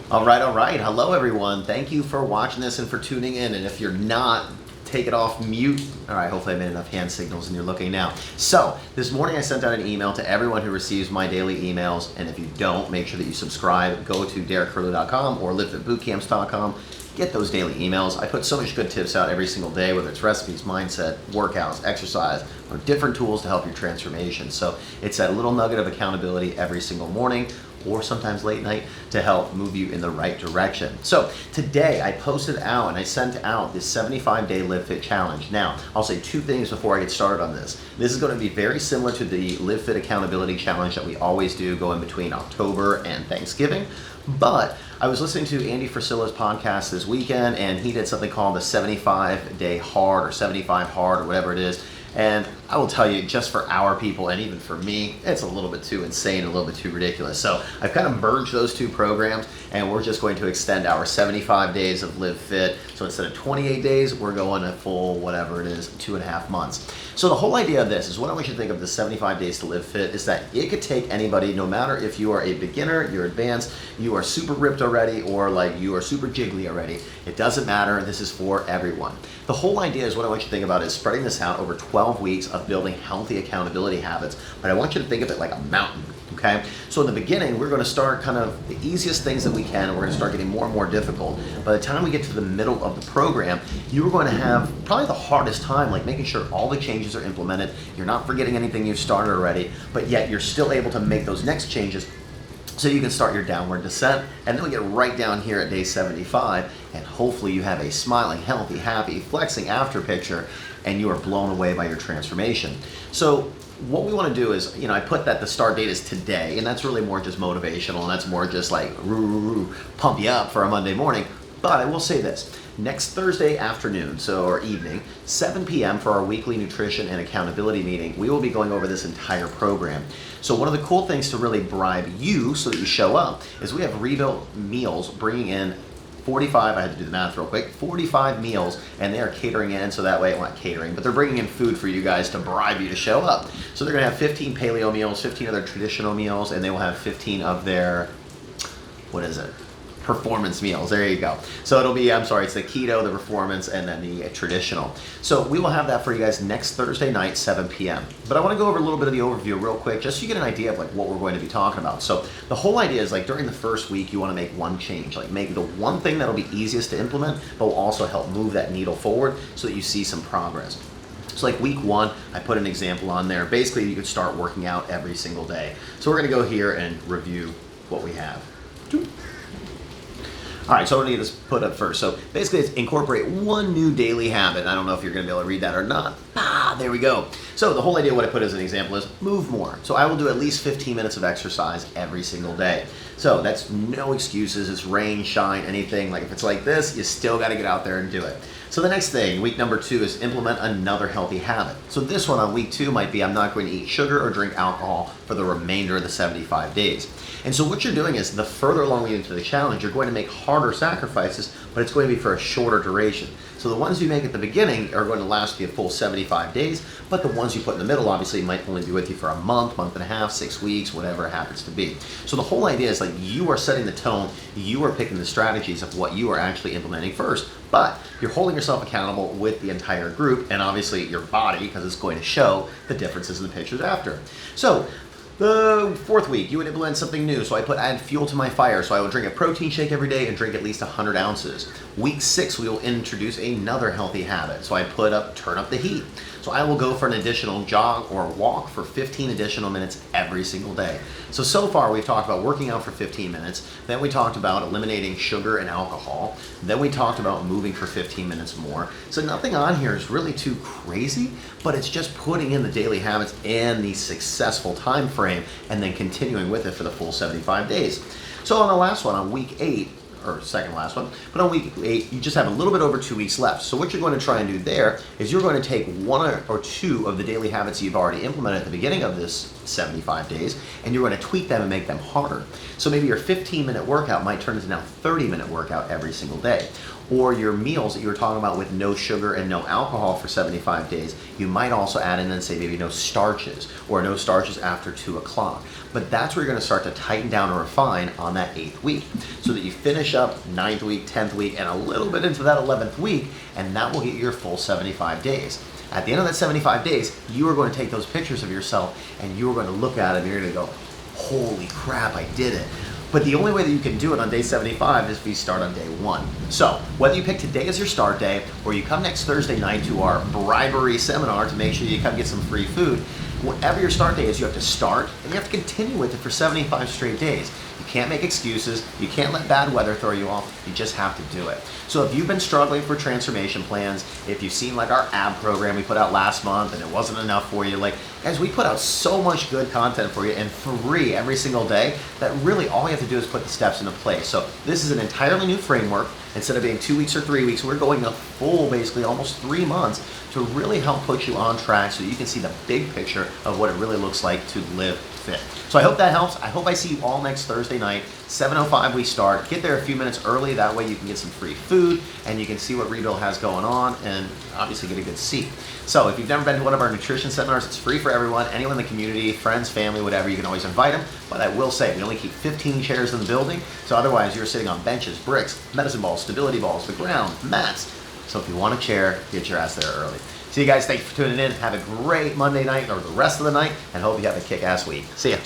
All right, all right. Hello, everyone. Thank you for watching this and for tuning in. And if you're not, take it off mute. All right, hopefully I made enough hand signals and you're looking now. So this morning I sent out an email to everyone who receives my daily emails. And if you don't, make sure that you subscribe. Go to derekcurlew.com or liftfitbootcamps.com. Get those daily emails. I put so much good tips out every single day, whether it's recipes, mindset, workouts, exercise, or different tools to help your transformation. So it's that little nugget of accountability every single morning, or sometimes late night, to help move you in the right direction. So today I posted out and I sent out this 75-day Live Fit challenge. Now, I'll say two things before I get started on this. This is going to be very similar to the Live Fit accountability challenge that we always do going between October and Thanksgiving. But I was listening to Andy Frisella's podcast this weekend, and he did something called the 75-day hard or 75 hard or whatever it is. And I will tell you, just for our people and even for me, it's a little bit too insane, a little bit too ridiculous. So I've kind of merged those two programs, and we're just going to extend our 75 days of Live Fit. So instead of 28 days, we're going a full, whatever it is, 2.5 months. So the whole idea of this is, what I want you to think of the 75 days to Live Fit is that it could take anybody, no matter if you are a beginner, you're advanced, you are super ripped already, or like you are super jiggly already. It doesn't matter. This is for everyone. The whole idea is, what I want you to think about is spreading this out over 12 weeks of building healthy accountability habits. But I want you to think of it like a mountain. Okay, so in the beginning, we're going to start kind of the easiest things that we can, and we're going to start getting more and more difficult. By the time we get to the middle of the program, you're going to have probably the hardest time, like making sure all the changes are implemented. You're not forgetting anything you've started already, but yet you're still able to make those next changes so you can start your downward descent. And then we get right down here at day 75, and hopefully you have a smiling, healthy, happy, flexing after picture, and you are blown away by your transformation. So what we want to do is, I put that the start date is today, and that's really more just motivational, and that's more just like pump you up for a Monday morning. But I will say this, next Thursday afternoon, or evening, 7 p.m. for our weekly nutrition and accountability meeting, we will be going over this entire program. So one of the cool things to really bribe you so that you show up is we have rebuilt meals bringing in 45, I had to do the math real quick, 45 meals, and they are catering in, so that way, well, not catering, but they're bringing in food for you guys to bribe you to show up. So they're gonna have 15 paleo meals, 15 other traditional meals, and they will have 15 of their, performance meals. There you go. So it'll be, it's the keto, the performance, and then the traditional. So we will have that for you guys next Thursday night, 7 p.m. But I want to go over a little bit of the overview real quick, just so you get an idea of like what we're going to be talking about. So the whole idea is, like, during the first week, you want to make one change, like make the one thing that'll be easiest to implement, but will also help move that needle forward so that you see some progress. So like week 1, I put an example on there. Basically, you could start working out every single day. So we're going to go here and review what we have. All right, so I'm gonna get this put up first. So basically, it's incorporate one new daily habit. I don't know if you're gonna be able to read that or not. There we go. So the whole idea, what I put as an example, is move more. So I will do at least 15 minutes of exercise every single day. So that's no excuses. It's rain, shine, anything. Like if it's like this, you still gotta get out there and do it. So the next thing, week number 2, is implement another healthy habit. So this one on week 2 might be, I'm not going to eat sugar or drink alcohol for the remainder of the 75 days. And so what you're doing is, the further along we get into the challenge, you're going to make harder sacrifices, but it's going to be for a shorter duration. So the ones you make at the beginning are going to last you a full 75 days, but the ones you put in the middle obviously might only be with you for a month, month and a half, 6 weeks, whatever it happens to be. So the whole idea is, like, you are setting the tone, you are picking the strategies of what you are actually implementing first, but you're holding yourself accountable with the entire group, and obviously your body, because it's going to show the differences in the pictures after. So the 4th week, you would implement something new. So I put add fuel to my fire. So I will drink a protein shake every day and drink at least 100 ounces. Week 6, we will introduce another healthy habit. So I put turn up the heat. So I will go for an additional jog or walk for 15 additional minutes every single day. So far we've talked about working out for 15 minutes. Then we talked about eliminating sugar and alcohol. Then we talked about moving for 15 minutes more. So nothing on here is really too crazy, but it's just putting in the daily habits and the successful time frame, and then continuing with it for the full 75 days. So on the last one, on week 8, or second last one, but on week 8, you just have a little bit over 2 weeks left. So what you're going to try and do there is, you're going to take 1 or 2 of the daily habits you've already implemented at the beginning of this 75 days, and you're going to tweak them and make them harder. So maybe your 15-minute workout might turn into now 30-minute workout every single day. Or your meals that you were talking about with no sugar and no alcohol for 75 days, you might also add in and say maybe no starches, or no starches after 2 o'clock. but that's where you're gonna start to tighten down or refine on that 8th week, so that you finish up 9th week, 10th week, and a little bit into that 11th week, and that will get you your full 75 days. At the end of that 75 days, you are going to take those pictures of yourself and you are going to look at it and you're going to go, holy crap, I did it. But the only way that you can do it on day 75 is if you start on day 1. So whether you pick today as your start day or you come next Thursday night to our bribery seminar to make sure you come get some free food, whatever your start day is, you have to start and you have to continue with it for 75 straight days. You can't make excuses. You can't let bad weather throw you off. You just have to do it. So if you've been struggling for transformation plans, if you've seen like our ab program we put out last month and it wasn't enough for you, like guys, we put out so much good content for you and free every single day that really all you have to do is put the steps into place. So this is an entirely new framework. Instead of being 2 weeks or 3 weeks, we're going a full, basically almost 3 months to really help put you on track so you can see the big picture of what it really looks like to live fit. So I hope that helps. I hope I see you all next Thursday night. 7:05 we start. Get there a few minutes early. That way you can get some free food and you can see what Rebuild has going on and obviously get a good seat. So if you've never been to one of our nutrition seminars, it's free for everyone. Anyone in the community, friends, family, whatever, you can always invite them. But I will say, we only keep 15 chairs in the building. So otherwise you're sitting on benches, bricks, medicine balls, stability balls, the ground, mats. So if you want a chair, get your ass there early. See you guys. Thanks for tuning in. Have a great Monday night or the rest of the night and hope you have a kick-ass week. See ya.